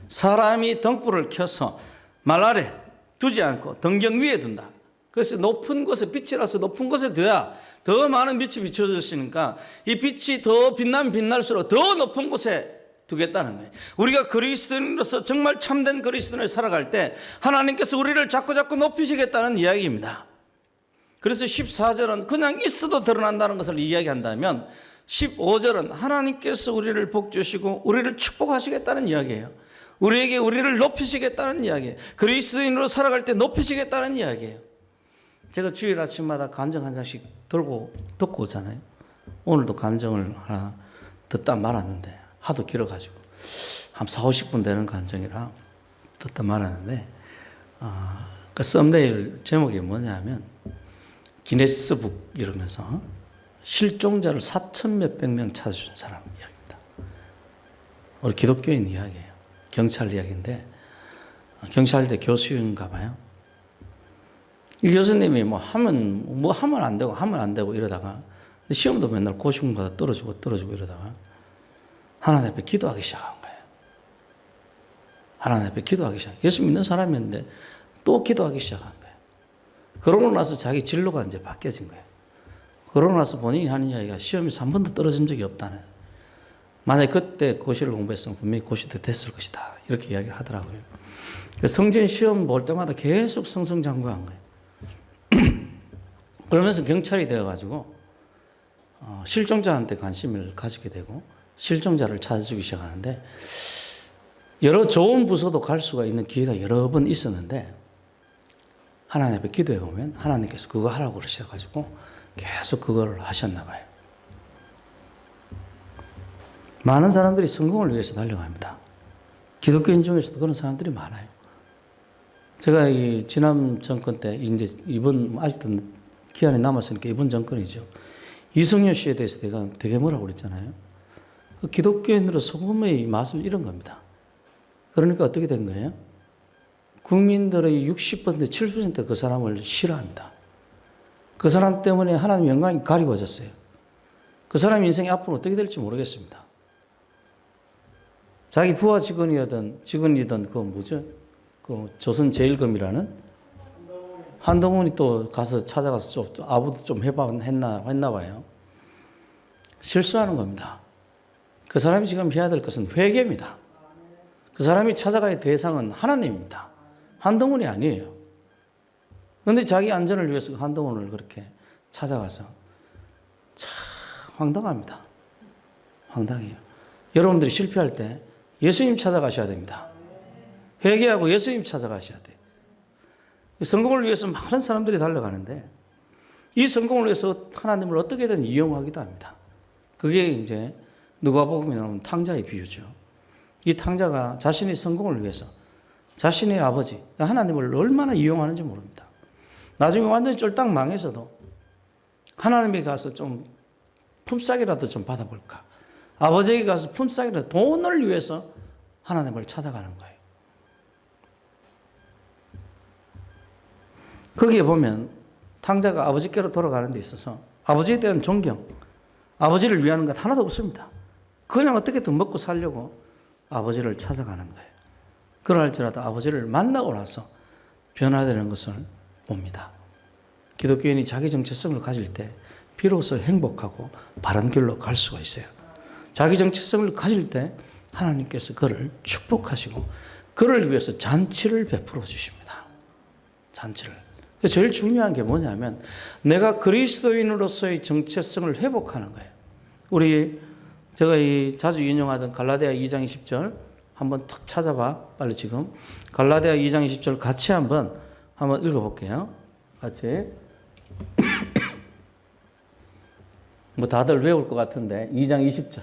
사람이 등불을 켜서 말 아래 두지 않고 등경 위에 둔다. 그래서 높은 곳에 빛이라서 높은 곳에 둬야 더 많은 빛이 비춰주시니까 이 빛이 더 빛나면 빛날수록 더 높은 곳에 두겠다는 거예요. 우리가 그리스도인으로서 정말 참된 그리스도인을 살아갈 때 하나님께서 우리를 자꾸 높이시겠다는 이야기입니다. 그래서 14절은 그냥 있어도 드러난다는 것을 이야기한다면 15절은 하나님께서 우리를 복주시고 우리를 축복하시겠다는 이야기예요. 우리를 높이시겠다는 이야기예요. 그리스도인으로 살아갈 때 높이시겠다는 이야기예요. 제가 주일 아침마다 간증 한 장씩 듣고 오잖아요. 오늘도 간증을 하나 듣다 말았는데 하도 길어가지고 한 40-50분 되는 간증이라 듣다 말았는데 그 썸네일 제목이 뭐냐면 기네스북 이러면서 실종자를 4천 몇백 명 찾아준 사람 이야기입니다. 우리 기독교인 이야기예요. 경찰 이야기인데 경찰대 교수인가 봐요. 이 교수님이 하면 안 되고 이러다가 시험도 맨날 고시공부하다 떨어지고 이러다가 하나님 앞에 기도하기 시작한 거예요. 하나님 앞에 기도하기 시작. 예수 믿는 사람이었는데 또 기도하기 시작한 거예요. 그러고 나서 자기 진로가 이제 바뀌어진 거예요. 그러고 나서 본인이 하는 이야기가 시험에서 한 번도 떨어진 적이 없다는. 만약에 그때 고시를 공부했으면 분명히 고시도 됐을 것이다. 이렇게 이야기를 하더라고요. 성진 시험 볼 때마다 계속 승승장구한 거예요. 그러면서 경찰이 되어가지고 실종자한테 관심을 가지게 되고 실종자를 찾아주기 시작하는데 여러 좋은 부서도 갈 수가 있는 기회가 여러 번 있었는데 하나님 앞에 기도해 보면 하나님께서 그거 하라고 그러셔가지고 계속 그걸 하셨나 봐요. 많은 사람들이 성공을 위해서 달려갑니다. 기독교인 중에서도 그런 사람들이 많아요. 제가 이 지난 정권 때 이제 이번 아직도 기한이 남았으니까 이번 정권이죠. 이승효 씨에 대해서 내가 되게 뭐라고 그랬잖아요. 그 기독교인으로 소금의 맛을 잃은 겁니다. 그러니까 어떻게 된 거예요? 국민들의 60%, 70% 그 사람을 싫어합니다. 그 사람 때문에 하나님 영광이 가리워졌어요. 그 사람 인생이 앞으로 어떻게 될지 모르겠습니다. 자기 부하 직원이든 그 뭐죠? 그 조선제일검이라는 한동훈이 또 가서 찾아가서 좀 아부도 좀 했나 봐요. 실수하는 겁니다. 그 사람이 지금 해야 될 것은 회개입니다. 그 사람이 찾아가야 할 대상은 하나님입니다. 한동훈이 아니에요. 그런데 자기 안전을 위해서 한동훈을 그렇게 찾아가서 참 황당합니다. 황당해요. 여러분들이 실패할 때 예수님 찾아가셔야 됩니다. 회개하고 예수님 찾아가셔야 돼요. 성공을 위해서 많은 사람들이 달려가는데 이 성공을 위해서 하나님을 어떻게든 이용하기도 합니다. 그게 이제 누가복음에 나오는 탕자의 비유죠. 이 탕자가 자신의 성공을 위해서 자신의 아버지 하나님을 얼마나 이용하는지 모릅니다. 나중에 완전히 쫄딱 망해서도 하나님에 가서 좀 품삯이라도 좀 받아볼까. 아버지에게 가서 품삯이라도 돈을 위해서 하나님을 찾아가는 거예요. 거기에 보면 탕자가 아버지께로 돌아가는 데 있어서 아버지에 대한 존경, 아버지를 위하는 것 하나도 없습니다. 그냥 어떻게든 먹고 살려고 아버지를 찾아가는 거예요. 그러할지라도 아버지를 만나고 나서 변화되는 것을 봅니다. 기독교인이 자기 정체성을 가질 때 비로소 행복하고 바른 길로 갈 수가 있어요. 자기 정체성을 가질 때 하나님께서 그를 축복하시고 그를 위해서 잔치를 베풀어 주십니다. 잔치를. 제일 중요한 게 뭐냐면 내가 그리스도인으로서의 정체성을 회복하는 거예요. 제가 자주 인용하던 갈라디아 2장 20절 한번 탁 찾아봐. 빨리 지금. 갈라디아 2장 20절 같이 한번 읽어볼게요. 같이. 뭐 다들 외울 것 같은데 2장 20절.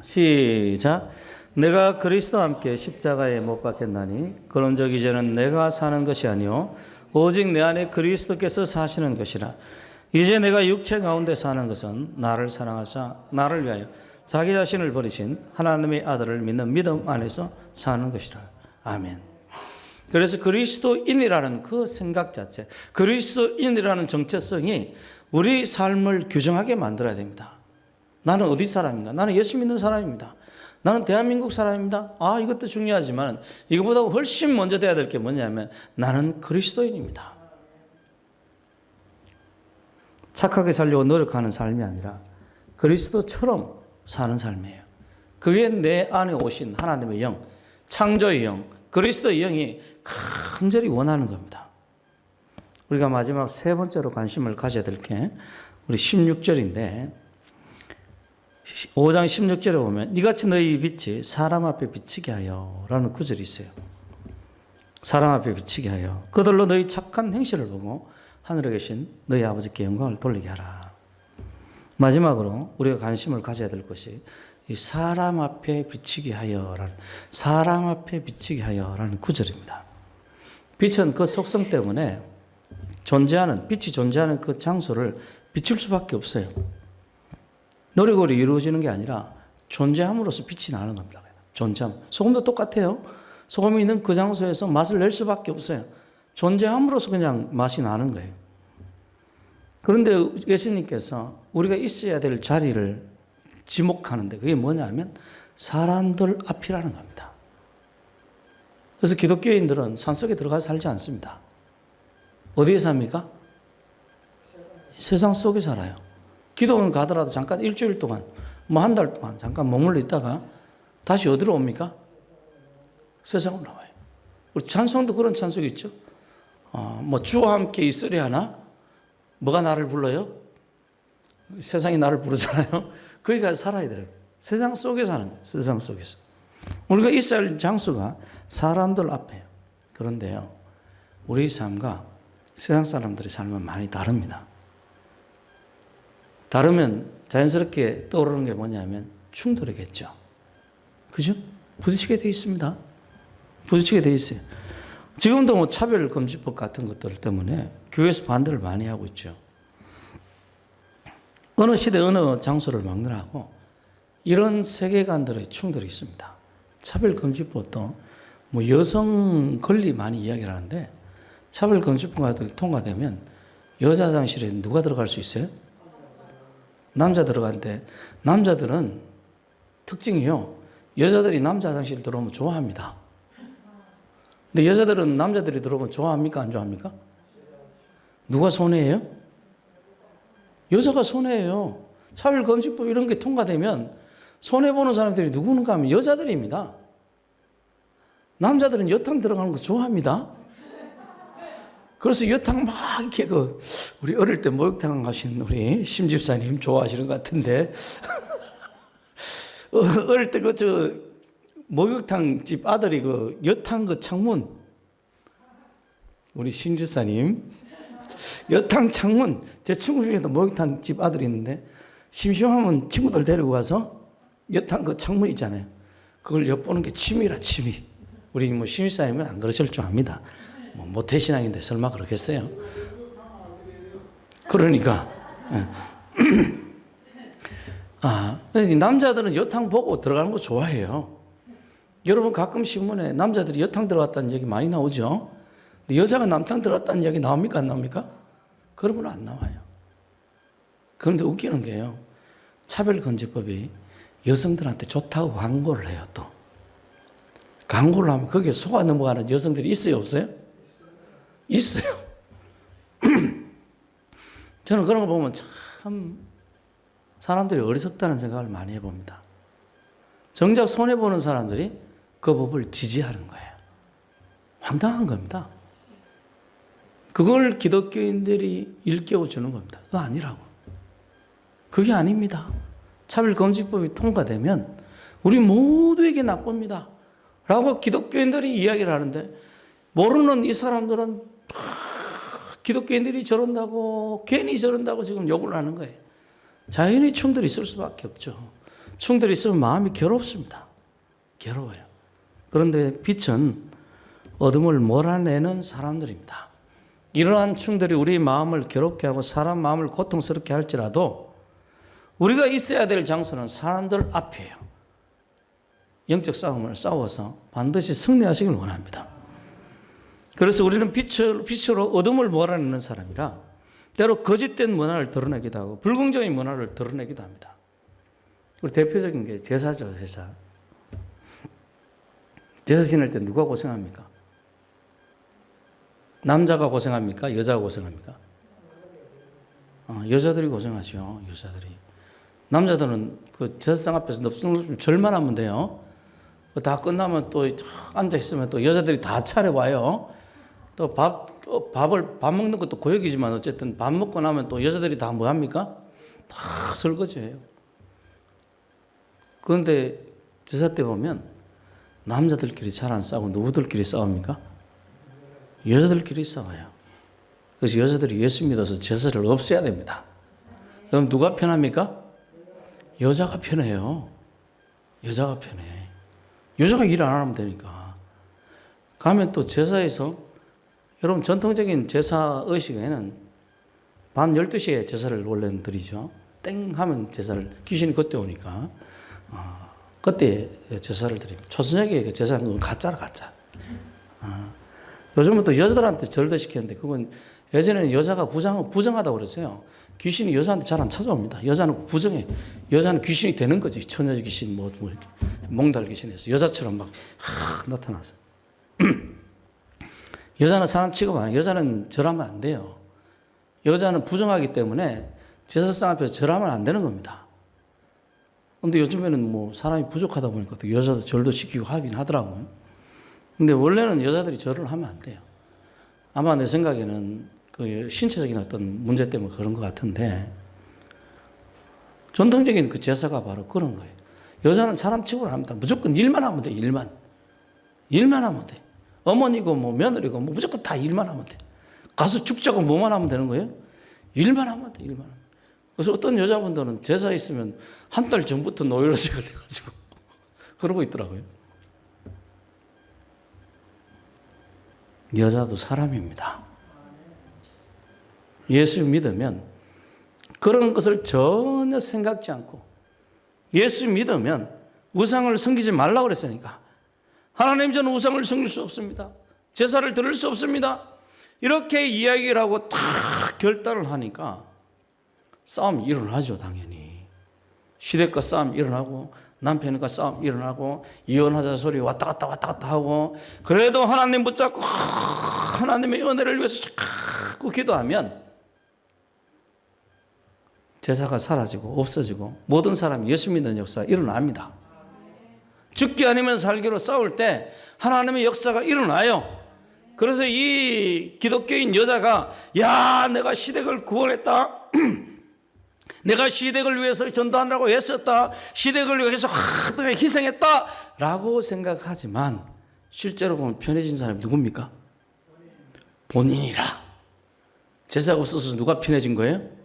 시작. 내가 그리스도와 함께 십자가에 못 박혔나니 그런즉 이제는 내가 사는 것이 아니요 오직 내 안에 그리스도께서 사시는 것이라. 이제 내가 육체 가운데 사는 것은 나를 사랑하사 나를 위하여 자기 자신을 버리신 하나님의 아들을 믿는 믿음 안에서 사는 것이라. 아멘. 그래서 그리스도인이라는 그 생각 자체, 그리스도인이라는 정체성이 우리 삶을 규정하게 만들어야 됩니다. 나는 어디 사람인가? 나는 예수 믿는 사람입니다. 나는 대한민국 사람입니다. 이것도 중요하지만 이거보다 훨씬 먼저 돼야 될 게 뭐냐면 나는 그리스도인입니다. 착하게 살려고 노력하는 삶이 아니라 그리스도처럼 사는 삶이에요. 그게 내 안에 오신 하나님의 영, 창조의 영, 그리스도의 영이 간절히 원하는 겁니다. 우리가 마지막 세 번째로 관심을 가져야 될 게 우리 16절인데 5장 16절에 보면 이같이 너희 빛이 사람 앞에 비치게 하여 라는 구절이 있어요. 사람 앞에 비치게 하여 그들로 너희 착한 행실을 보고 하늘에 계신 너희 아버지께 영광을 돌리게 하라. 마지막으로 우리가 관심을 가져야 될 것이 이 사람 앞에 비치게 하여라는 사람 앞에 비치게 하여라는 구절입니다. 빛은 그 속성 때문에 빛이 존재하는 그 장소를 비출 수밖에 없어요. 노력으로 이루어지는 게 아니라 존재함으로써 빛이 나는 겁니다. 존재함. 소금도 똑같아요. 소금이 있는 그 장소에서 맛을 낼 수밖에 없어요. 존재함으로써 그냥 맛이 나는 거예요. 그런데 예수님께서 우리가 있어야 될 자리를 지목하는데 그게 뭐냐면 사람들 앞이라는 겁니다. 그래서 기독교인들은 산속에 들어가서 살지 않습니다. 어디에 삽니까? 세상 속에 살아요. 기도원 가더라도 잠깐 일주일 동안, 한 달 동안 잠깐 머물러 있다가 다시 어디로 옵니까? 세상으로 나와요. 우리 찬송도 그런 찬송이 있죠. 주와 함께 있으려 하나? 뭐가 나를 불러요? 세상이 나를 부르잖아요. 거기 가서 살아야 돼요. 세상 속에서 하는 거예요. 세상 속에서. 우리가 있어야 할 장소가 사람들 앞에요. 그런데요, 우리의 삶과 세상 사람들의 삶은 많이 다릅니다. 다르면 자연스럽게 떠오르는 게 뭐냐면 충돌이겠죠. 그죠? 부딪히게 돼 있습니다. 부딪히게 돼 있어요. 지금도 뭐 차별금지법 같은 것들 때문에 교회에서 반대를 많이 하고 있죠. 어느 시대 어느 장소를 막느라고 이런 세계관들의 충돌이 있습니다. 차별금지법도 뭐 여성 권리 많이 이야기를 하는데 차별금지법가 통과되면 여자 화장실에 누가 들어갈 수 있어요? 남자 들어가는데 남자들은 특징이요. 여자들이 남자 화장실 들어오면 좋아합니다. 근데 여자들은 남자들이 들어오면 좋아합니까? 안 좋아합니까? 누가 손해예요? 여자가 손해예요. 차별금지법 이런 게 통과되면 손해보는 사람들이 누구는가 하면 여자들입니다. 남자들은 여탕 들어가는 거 좋아합니다. 그래서 여탕 막 이렇게 우리 어릴 때 목욕탕 가신 우리 심집사님 좋아하시는 것 같은데 어릴 때 목욕탕 집 아들이 여탕 창문 우리 심집사님 여탕 창문 제 친구 중에도 목욕탕 집 아들이 있는데 심심하면 친구들 데리고 가서 여탕 창문 있잖아요. 그걸 엿보는 게 취미라 취미. 우리 뭐 심집사님은 안 그러실 줄 압니다. 뭐 모태신앙인데 설마 그러겠어요? 그러니까 남자들은 여탕 보고 들어가는 거 좋아해요. 여러분 가끔 신문에 남자들이 여탕 들어갔다는 얘기 많이 나오죠. 근데 여자가 남탕 들어갔다는 얘기 나옵니까? 안 나옵니까? 그런 건 안 나와요. 그런데 웃기는 게요. 차별금지법이 여성들한테 좋다고 광고를 해요. 또 광고를 하면 거기에 속아 넘어가는 여성들이 있어요? 없어요? 있어요. 저는 그런 거 보면 참 사람들이 어리석다는 생각을 많이 해봅니다. 정작 손해보는 사람들이 그 법을 지지하는 거예요. 황당한 겁니다. 그걸 기독교인들이 일깨워주는 겁니다. 그거 아니라고. 그게 아닙니다. 차별금지법이 통과되면 우리 모두에게 나쁩니다. 라고 기독교인들이 이야기를 하는데 모르는 이 사람들은 기독교인들이 저런다고 괜히 저런다고 지금 욕을 하는 거예요. 자연히 충돌이 있을 수밖에 없죠. 충돌이 있으면 마음이 괴롭습니다. 괴로워요. 그런데 빛은 어둠을 몰아내는 사람들입니다. 이러한 충돌이 우리 마음을 괴롭게 하고 사람 마음을 고통스럽게 할지라도 우리가 있어야 될 장소는 사람들 앞이에요. 영적 싸움을 싸워서 반드시 승리하시길 원합니다. 그래서 우리는 빛으로 어둠을 몰아내는 사람이라 때로 거짓된 문화를 드러내기도 하고 불공정의 문화를 드러내기도 합니다. 우리 대표적인 게 제사죠, 제사. 제사 지낼 때 누가 고생합니까? 남자가 고생합니까? 여자가 고생합니까? 여자들이 고생하죠, 여자들이. 남자들은 그 제사상 앞에서 넙죽 절만 하면 돼요. 다 끝나면 또 앉아있으면 또 여자들이 다 차려와요. 또 밥 먹는 것도 고역이지만 어쨌든 밥 먹고 나면 또 여자들이 다 뭐 합니까? 다 설거지해요. 그런데 제사 때 보면 남자들끼리 잘 안 싸우고 누구들끼리 싸웁니까? 여자들끼리 싸워요. 그래서 여자들이 예수 믿어서 제사를 없애야 됩니다. 그럼 누가 편합니까? 여자가 편해요. 여자가 편해. 여자가 일 안 하면 되니까. 가면 또 제사에서 여러분 전통적인 제사 의식에는 밤 12시에 제사를 원래는 드리죠. 땡 하면 제사를 귀신이 그때 오니까 그때 제사를 드립니다. 초저녁에 그 제사는 건 가짜라 가짜. 요즘은 또 여자들한테 절도 시켰는데 그건 예전에는 여자가 부정하다고 그랬어요. 귀신이 여자한테 잘 안 찾아옵니다. 여자는 부정해. 여자는 귀신이 되는 거지. 처녀 귀신, 몽달 귀신에서 여자처럼 막 나타나서. 여자는 사람 취급 안 해요. 여자는 절하면 안 돼요. 여자는 부정하기 때문에 제사상 앞에서 절하면 안 되는 겁니다. 근데 요즘에는 뭐 사람이 부족하다 보니까 또 여자도 절도 시키고 하긴 하더라고요. 근데 원래는 여자들이 절을 하면 안 돼요. 아마 내 생각에는 그 신체적인 어떤 문제 때문에 그런 것 같은데 전통적인 그 제사가 바로 그런 거예요. 여자는 사람 취급을 합니다. 무조건 일만 하면 돼. 일만 하면 돼. 어머니고 뭐 며느리고 뭐 무조건 다 일만 하면 돼. 가서 죽자고 뭐만 하면 되는 거예요? 일만 하면 돼. 일만 하면. 그래서 어떤 여자분들은 제사 있으면 한 달 전부터 노이로제 걸려가지고 그러고 있더라고요. 여자도 사람입니다. 예수 믿으면 그런 것을 전혀 생각지 않고, 예수 믿으면 우상을 섬기지 말라고 그랬으니까, 하나님 저는 우상을 섬길 수 없습니다, 제사를 드릴 수 없습니다, 이렇게 이야기를 하고 다 결단을 하니까 싸움이 일어나죠. 당연히 시댁과 싸움 일어나고 남편과 싸움 일어나고 이혼하자 소리 왔다 갔다 하고, 그래도 하나님 붙잡고 하나님의 은혜를 위해서 자꾸 기도하면 제사가 사라지고 없어지고 모든 사람이 예수 믿는 역사가 일어납니다. 죽기 아니면 살기로 싸울 때 하나님의 역사가 일어나요. 그래서 이 기독교인 여자가 야, 내가 시댁을 구원했다, 내가 시댁을 위해서 전도하느라고 애썼다, 시댁을 위해서 내가 희생했다 라고 생각하지만, 실제로 보면 편해진 사람이 누굽니까? 본인이라. 제사가 없어서 누가 편해진 거예요?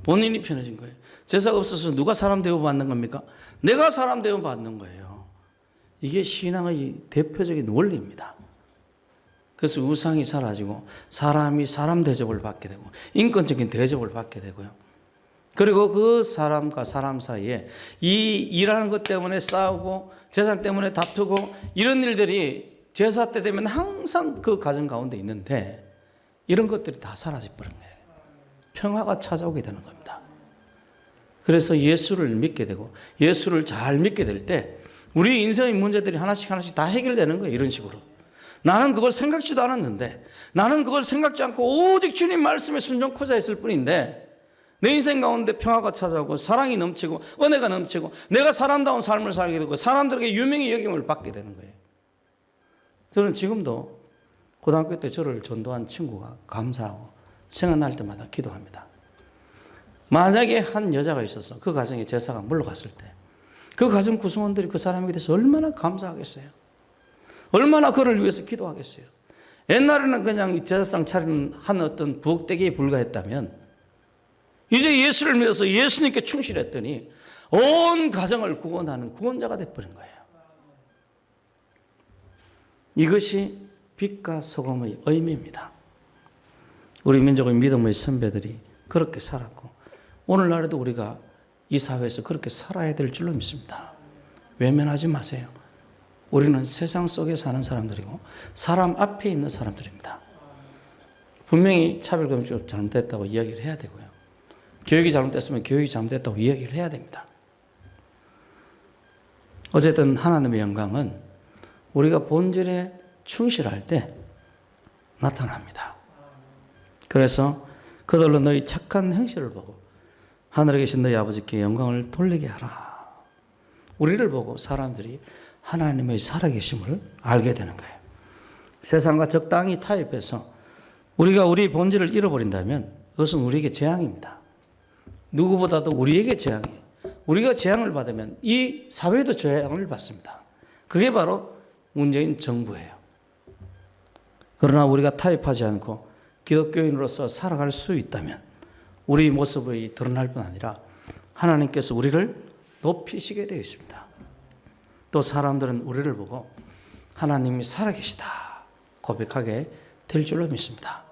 본인이 편해진 거예요. 제사가 없어서 누가 사람 대우 받는 겁니까? 내가 사람 대우 받는 거예요. 이게 신앙의 대표적인 원리입니다. 그래서 우상이 사라지고 사람이 사람 대접을 받게 되고 인권적인 대접을 받게 되고요. 그리고 그 사람과 사람 사이에 이 일하는 것 때문에 싸우고 재산 때문에 다투고 이런 일들이 제사 때 되면 항상 그 가정 가운데 있는데, 이런 것들이 다 사라져버린 거예요. 평화가 찾아오게 되는 겁니다. 그래서 예수를 믿게 되고 예수를 잘 믿게 될 때 우리 인생의 문제들이 하나씩 다 해결되는 거예요. 이런 식으로. 나는 그걸 생각지도 않았는데, 나는 그걸 생각지 않고 오직 주님 말씀에 순종코자 했을 뿐인데, 내 인생 가운데 평화가 찾아오고 사랑이 넘치고 은혜가 넘치고 내가 사람다운 삶을 살게 되고 사람들에게 유명히 여김을 받게 되는 거예요. 저는 지금도 고등학교 때 저를 전도한 친구가 감사하고 생각날 때마다 기도합니다. 만약에 한 여자가 있어서 그 가정에 제사가 물러갔을 때 그 가정 구성원들이 그 사람에게 대해서 얼마나 감사하겠어요. 얼마나 그를 위해서 기도하겠어요. 옛날에는 그냥 제사상 차리는 한 어떤 부엌대기에 불과했다면, 이제 예수를 믿어서 예수님께 충실했더니 온 가정을 구원하는 구원자가 되어버린 거예요. 이것이 빛과 소금의 의미입니다. 우리 민족의 믿음의 선배들이 그렇게 살았고, 오늘날에도 우리가 이 사회에서 그렇게 살아야 될 줄로 믿습니다. 외면하지 마세요. 우리는 세상 속에 사는 사람들이고 사람 앞에 있는 사람들입니다. 분명히 차별금지가 잘못됐다고 이야기를 해야 되고요. 교육이 잘못됐으면 교육이 잘못됐다고 이야기를 해야 됩니다. 어쨌든 하나님의 영광은 우리가 본질에 충실할 때 나타납니다. 그래서 그들로 너희 착한 행실을 보고 하늘에 계신 너희 아버지께 영광을 돌리게 하라. 우리를 보고 사람들이 하나님의 살아계심을 알게 되는 거예요. 세상과 적당히 타협해서 우리가 우리 본질을 잃어버린다면 그것은 우리에게 재앙입니다. 누구보다도 우리에게 재앙이에요. 우리가 재앙을 받으면 이 사회도 재앙을 받습니다. 그게 바로 문재인 정부예요. 그러나 우리가 타협하지 않고 기독교인으로서 살아갈 수 있다면 우리 모습이 드러날 뿐 아니라 하나님께서 우리를 높이시게 되어 있습니다. 또 사람들은 우리를 보고 하나님이 살아계시다 고백하게 될 줄로 믿습니다.